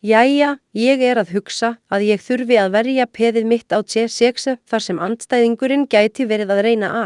Jæja, ég að hugsa að ég þurfi að verja peðið mitt á C6 þar sem andstæðingurinn gæti verið að reyna A.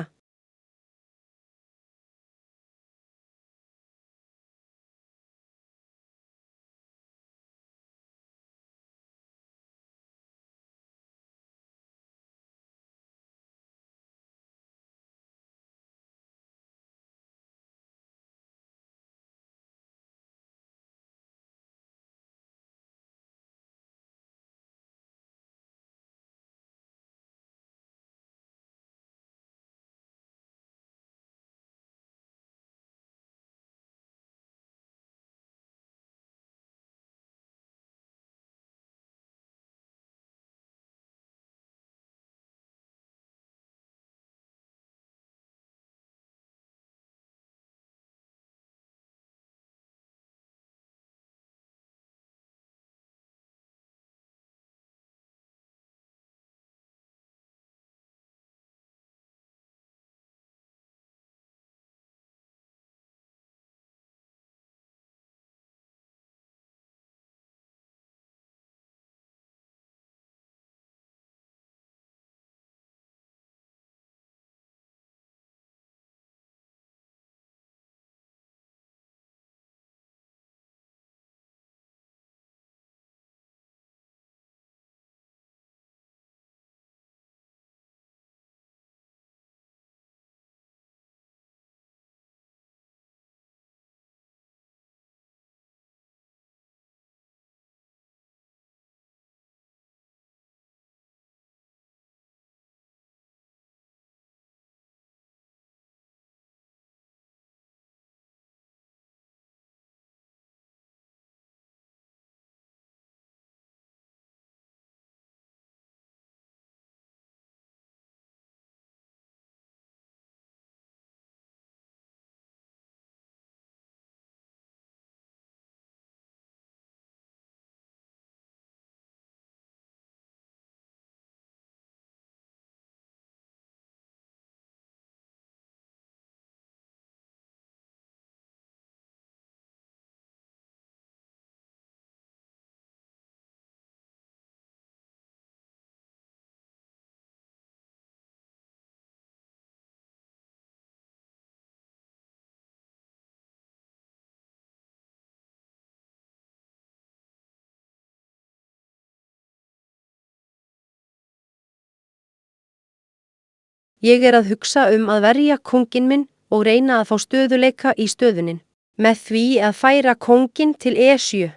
Ég að hugsa að verja kónginn minn og reyna að fá stöðuleika í stöðunin. Með því að færa kónginn til E7.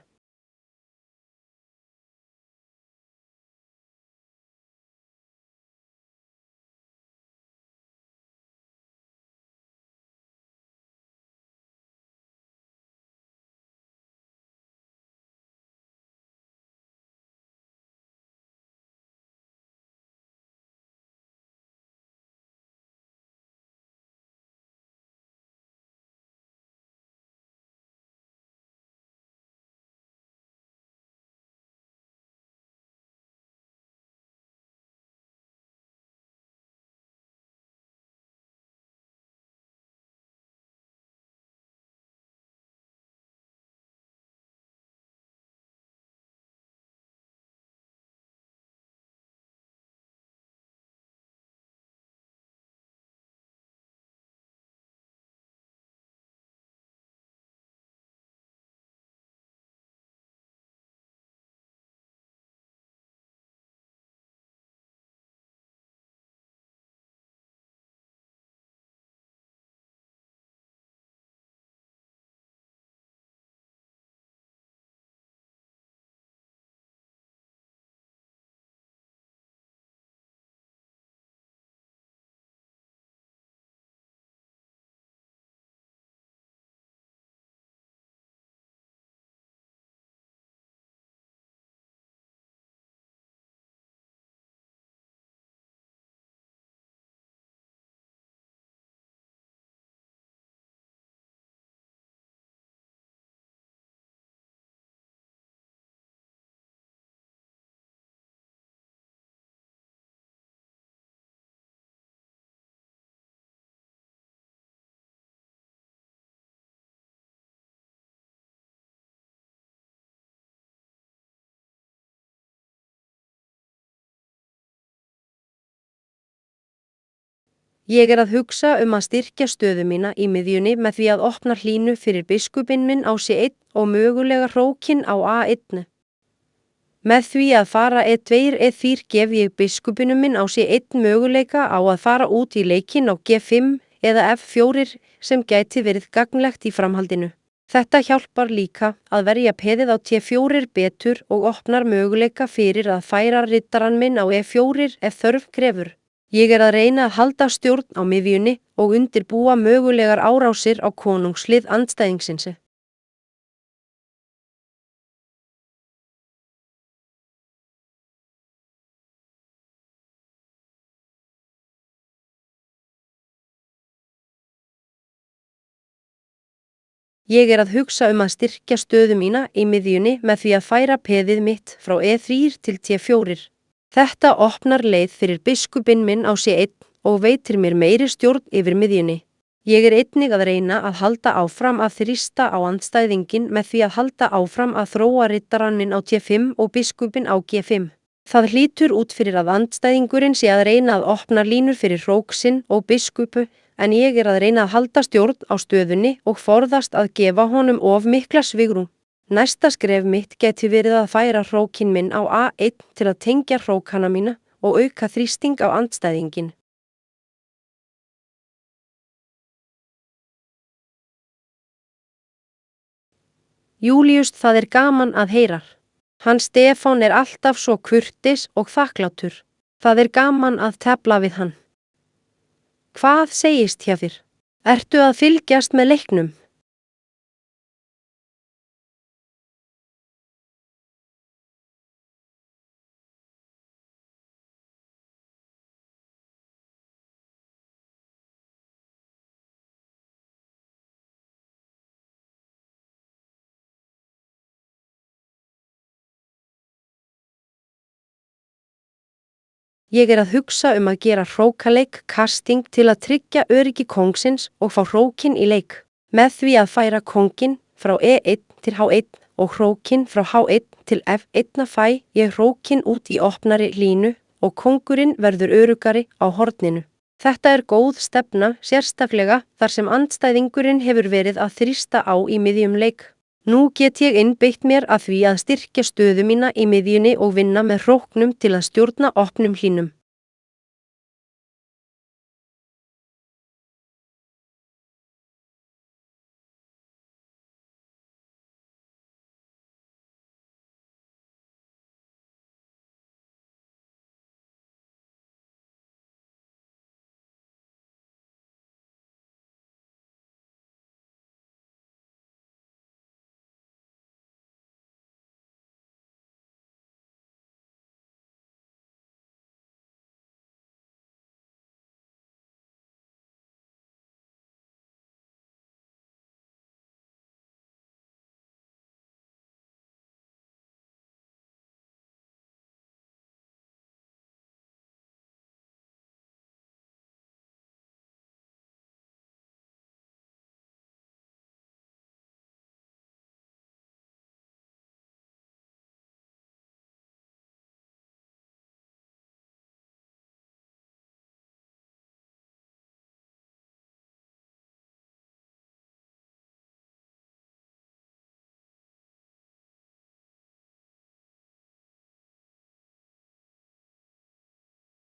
Ég er að hugsa að styrkja stöðu mína í miðjunni með því að opna hlínu fyrir biskupinn minn á C1 og mögulega hrókin á A1. Með því að fara E2 E3 gef ég biskupinum minn á C1 möguleika á að fara út í leikinn á G5 eða F4 sem gæti verið gagnlegt í framhaldinu. Þetta hjálpar líka að verja peðið á T4 betur og opnar möguleika fyrir að færa riddarann minn á E4 ef þörf krefur. Ég er að reyna að halda stjórn á miðjunni og undirbúa mögulegar árásir á konungslið andstæðingsins. Ég er að hugsa að styrkja stöðu mína í miðjunni með því að færa peðið mitt frá E3 til T4. Þetta opnar leið fyrir biskupinn minn á C1 og veitir mér meiri stjórn yfir miðjunni. Ég er einnig að reyna að halda áfram að þrýsta á andstæðinginn með því að halda áfram að þróa riddarann minn á T5 og biskupinn á G5. Það hlýtur út fyrir að andstæðingurinn sé að reyna að opna línur fyrir hrók sinn og biskupu, en ég er að reyna að halda stjórn á stöðunni og forðast að gefa honum of mikla svigrúm. Næsta skref mitt geti verið að færa hrókinn minn á A1 til að tengja hrókana mína og auka þrýsting á andstæðinginn. Júlíus, það er gaman að heyra. Hann Stefán er alltaf svo kurteis og þakklátur. Það er gaman að tefla við hann. Hvað segist hjá þér? Ertu að fylgjast með leiknum? Ég er að hugsa að gera hrókaleik casting til að tryggja öryggi kóngsins og fá hrókinn í leik. Með því að færa kónginn frá E1 til H1 og hrókinn frá H1 til F1 fæ ég hrókinn út í opnari línu og kóngurinn verður öruggari á horninu. Þetta er góð stefna, sérstaklega þar sem andstæðingurinn hefur verið að þrýsta á í miðjum leik. Nú get ég einbeitt mér að því að styrkja stöðu mína í miðjunni og vinna með hróknum til að stjórna opnum hlínum.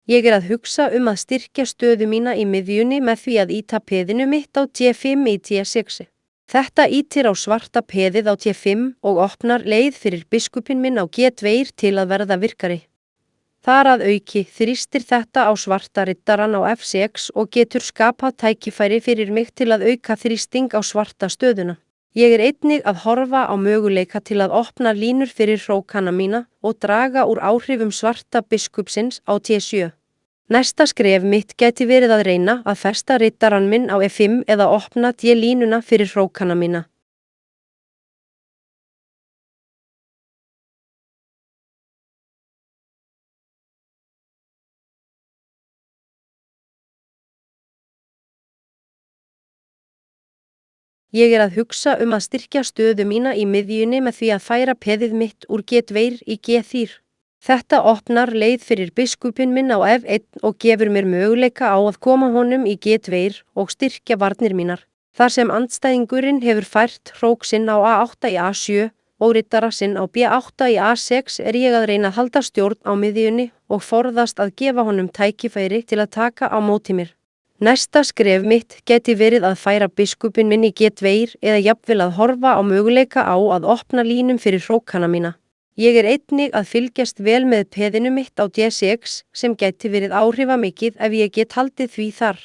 Ég er að hugsa að styrkja stöðu mína í miðjunni með því að ýta peðinu mitt á T5 í T6. Þetta ýtir á svarta peðið á T5 og opnar leið fyrir biskupinn minn á G2 til að verða virkari. Þar að auki þrýstir þetta á svarta riddarann á F6 og getur skapað tækifæri fyrir mig til að auka þrýsting á svarta stöðuna. Ég er einnig að horfa á möguleika til að opna línur fyrir hrókana mína og draga úr áhrifum svarta biskupsins á T7. Næsta skref mitt gæti verið að reyna að festa riddarann minn á E5 eða opna D-línuna fyrir hrókana mína. Ég er að hugsa að styrkja stöðu mína í miðjunni með því að færa peðið mitt úr G2 í G3. Þetta opnar leið fyrir biskupinn minn á F1 og gefur mér möguleika á að koma honum í G2 og styrkja varnir mínar. Þar sem andstæðingurinn hefur fært hrók sinn á A8 í A7 og riddara sinn á B8 í A6 er ég að reyna að halda stjórn á miðjunni og forðast að gefa honum tækifæri til að taka á móti mér. Næsta skref mitt geti verið að færa biskupinn minn í G2 eða jafnvel að horfa á möguleika á að opna línum fyrir hrókana mína. Ég er einnig að fylgjast vel með peðinu mitt á D6 sem geti verið áhrifamikið ef ég get haldið því þar.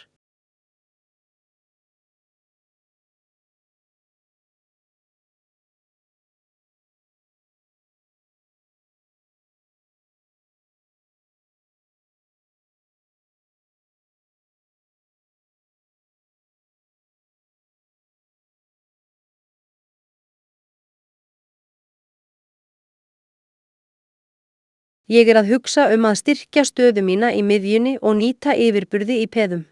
Ég er að hugsa að styrkja stöðu mína í miðjunni og nýta yfirburði í peðum.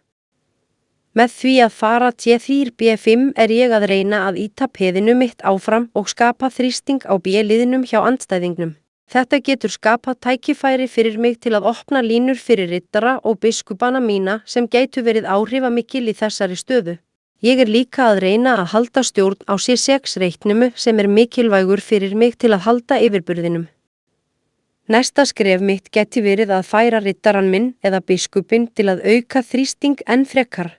Með því að fara T3 B5 er ég að reyna að ýta peðinu mitt áfram og skapa þrýsting á B-liðnum hjá andstæðingnum. Þetta getur skapað tækifæri fyrir mig til að opna línur fyrir riddara og biskupana mína sem gætu verið áhrifamikil í þessari stöðu. Ég er líka að reyna að halda stjórn á C6 reiknumu sem er mikilvægur fyrir mig til að halda yfirburðinum. Næsta skref mitt geti verið að færa riddaran minn eða biskupinn til að auka þrýsting enn frekar.